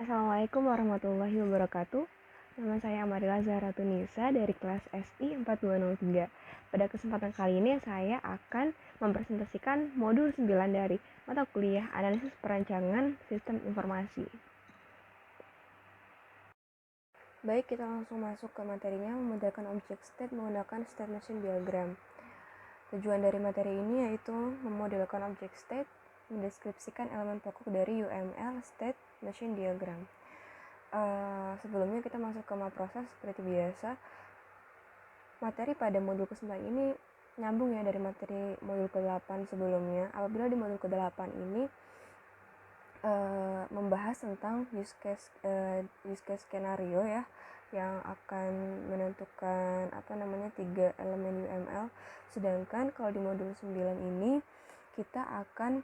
Assalamualaikum warahmatullahi wabarakatuh. Nama saya Amarila Zahra Tunisa dari kelas SI 4203. Pada kesempatan kali ini saya akan mempresentasikan modul 9 dari mata kuliah Analisis Perancangan Sistem Informasi. Baik, kita langsung masuk ke materinya, memodelkan objek state menggunakan state machine diagram. Tujuan dari materi ini yaitu memodelkan objek state, mendeskripsikan elemen pokok dari UML state machine diagram. Sebelumnya kita masuk ke proses seperti biasa. Materi pada modul ke-9 ini nyambung ya dari materi modul ke-8 sebelumnya. Apabila di modul ke-8 ini membahas tentang use case skenario ya, yang akan menentukan 3 elemen UML. Sedangkan kalau di modul 9 ini kita akan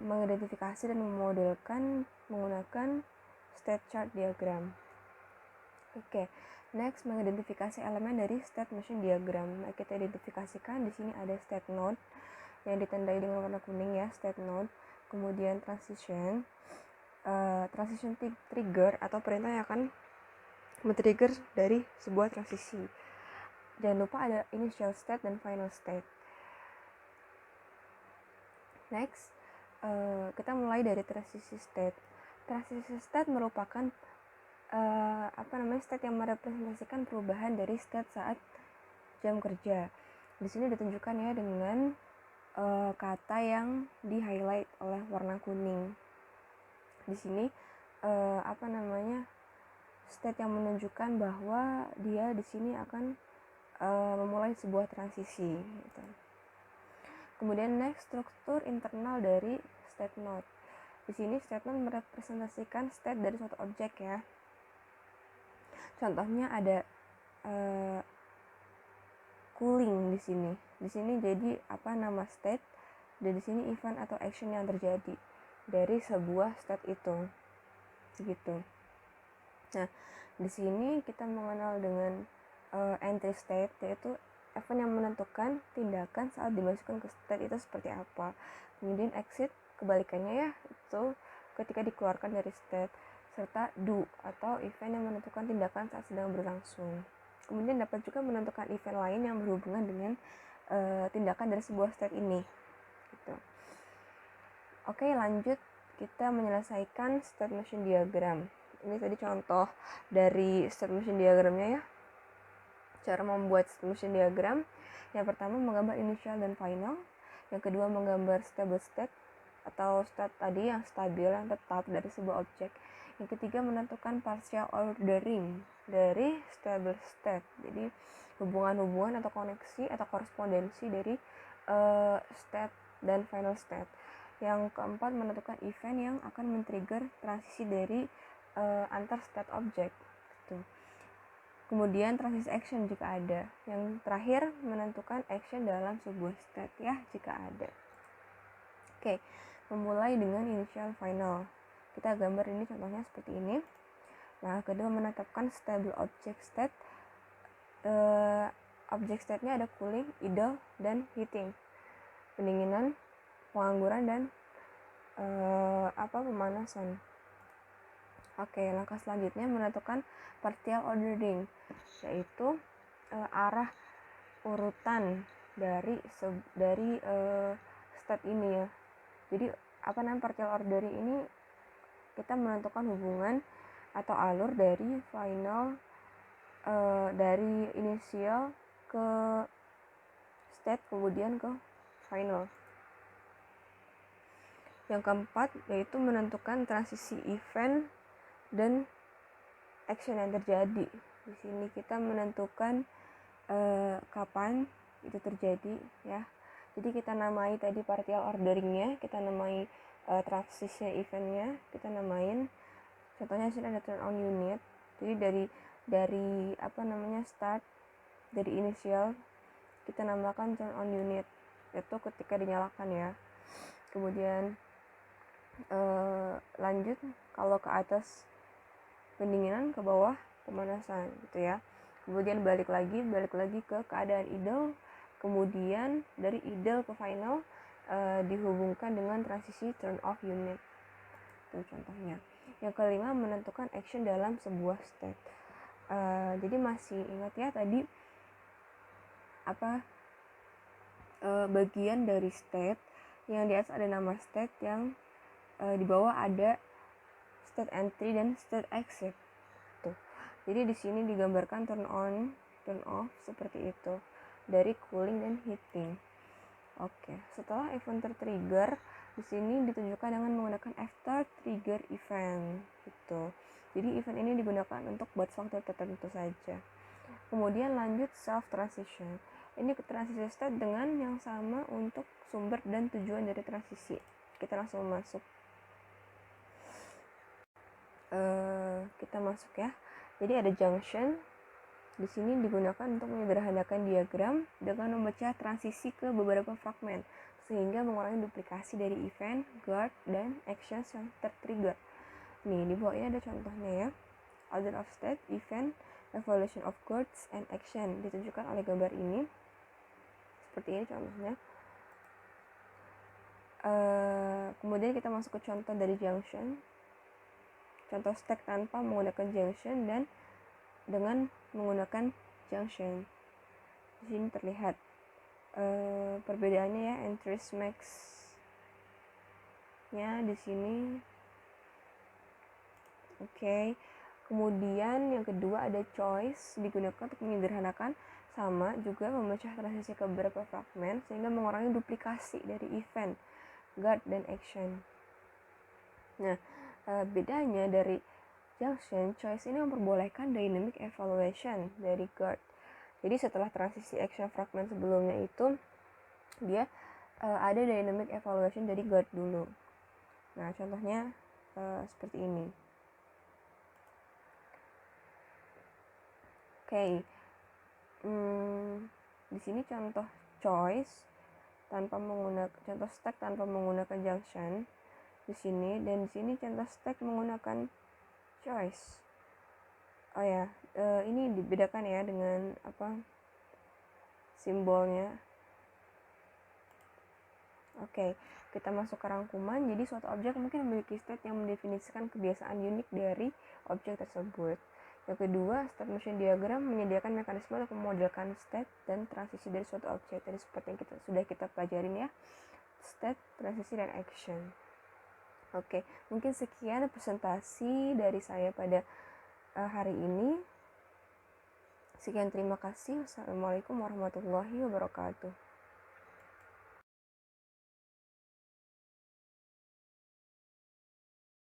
mengidentifikasi dan memodelkan menggunakan state chart diagram. Oke, next mengidentifikasi elemen dari state machine diagram. Nah, kita identifikasikan di sini ada state node yang ditandai dengan warna kuning ya, state node. Kemudian transition trigger atau perintah yang akan men-trigger dari sebuah transisi. Jangan lupa ada initial state dan final state. Next, kita mulai dari transisi state. Transisi state merupakan state yang merepresentasikan perubahan dari state saat jam kerja. Di sini ditunjukkan ya dengan kata yang di highlight oleh warna kuning. Di sini state yang menunjukkan bahwa dia di sini akan memulai sebuah transisi. Gitu. Kemudian next, struktur internal dari state node. Di sini state node merepresentasikan state dari suatu objek ya. Contohnya ada cooling di sini. Di sini jadi nama state, dan di sini event atau action yang terjadi dari sebuah state itu. Gitu. Nah, di sini kita mengenal dengan entry state, yaitu event yang menentukan tindakan saat dimasukkan ke state itu seperti apa. Kemudian exit, kebalikannya ya, itu ketika dikeluarkan dari state, serta do atau event yang menentukan tindakan saat sedang berlangsung. Kemudian dapat juga menentukan event lain yang berhubungan dengan tindakan dari sebuah state ini. Gitu. Oke, lanjut kita menyelesaikan state machine diagram. Ini tadi contoh dari state machine diagramnya ya. Cara membuat state machine diagram, yang pertama menggambar initial dan final, yang kedua menggambar stable state atau state tadi yang stabil, yang tetap dari sebuah objek, yang ketiga menentukan partial ordering dari stable state, jadi hubungan-hubungan atau koneksi atau korespondensi dari state dan final state. Yang keempat menentukan event yang akan men-trigger transisi dari antar state object gitu. Kemudian transisi action jika ada. Yang terakhir menentukan action dalam sebuah state ya jika ada. Oke, memulai dengan initial final. Kita gambar ini contohnya seperti ini. Nah, kedua menetapkan stable object state. Object state-nya ada cooling, idle, dan heating. Pendinginan, pengangguran, dan pemanasan. Oke, langkah selanjutnya menentukan partial ordering, yaitu arah urutan dari state ini ya. Jadi partial ordering ini kita menentukan hubungan atau alur dari final dari initial ke state kemudian ke final. Yang keempat yaitu menentukan transisi event dan action yang terjadi. Di sini kita menentukan kapan itu terjadi ya. Jadi kita namai tadi partial orderingnya, kita namai transisi eventnya, kita namain. Contohnya sini ada turn on unit. Jadi dari start dari initial kita namakan turn on unit, itu ketika dinyalakan ya. Kemudian lanjut kalau ke atas pendinginan, ke bawah pemanasan gitu ya. Kemudian balik lagi ke keadaan idle, kemudian dari idle ke final dihubungkan dengan transisi turn off unit. Itu contohnya. Yang kelima, menentukan action dalam sebuah state. Jadi masih ingat ya tadi bagian dari state yang di atas ada nama state, yang di bawah ada state entry dan state exit. Tuh. Jadi di sini digambarkan turn on, turn off seperti itu dari cooling dan heating. Oke, setelah event tertrigger, di sini ditunjukkan dengan menggunakan after trigger event gitu. Jadi event ini digunakan untuk buat waktu tertentu saja. Kemudian lanjut self transition. Ini transisi state dengan yang sama untuk sumber dan tujuan dari transisi. Kita langsung masuk. Kita masuk ya. Jadi ada junction. Di sini digunakan untuk menyederhanakan diagram dengan memecah transisi ke beberapa fragmen sehingga mengurangi duplikasi dari event, guard, dan actions yang tertrigger. Nih, di bawah ini ada contohnya ya. Order of state, event, evaluation of guards, and action ditunjukkan oleh gambar ini. Seperti ini contohnya. Kemudian kita masuk ke contoh dari junction. Contoh stack tanpa menggunakan junction dan dengan menggunakan junction. Di sini terlihat perbedaannya ya, entries max nya di sini. Oke. Kemudian yang kedua ada choice, digunakan untuk menyederhanakan, sama juga memecah transisi ke beberapa fragmen sehingga mengurangi duplikasi dari event, guard, dan action. Nah, bedanya dari junction, choice ini memperbolehkan dynamic evaluation dari guard. Jadi setelah transisi action fragment sebelumnya itu dia ada dynamic evaluation dari guard dulu. Nah, contohnya seperti ini. Oke. Di sini contoh choice tanpa menggunakan, contoh stack tanpa menggunakan junction di sini, dan di sini contoh stack menggunakan choice. Oh ya, ini dibedakan ya dengan simbolnya. Oke, kita masuk ke rangkuman. Jadi suatu objek mungkin memiliki state yang mendefinisikan kebiasaan unik dari objek tersebut. Yang kedua, state motion diagram menyediakan mekanisme untuk memodelkan state dan transisi dari suatu objek. Tadi seperti yang sudah kita pelajarin ya, state, transisi, dan action. Oke, mungkin sekian presentasi dari saya pada hari ini. Sekian, terima kasih. Wassalamualaikum warahmatullahi wabarakatuh.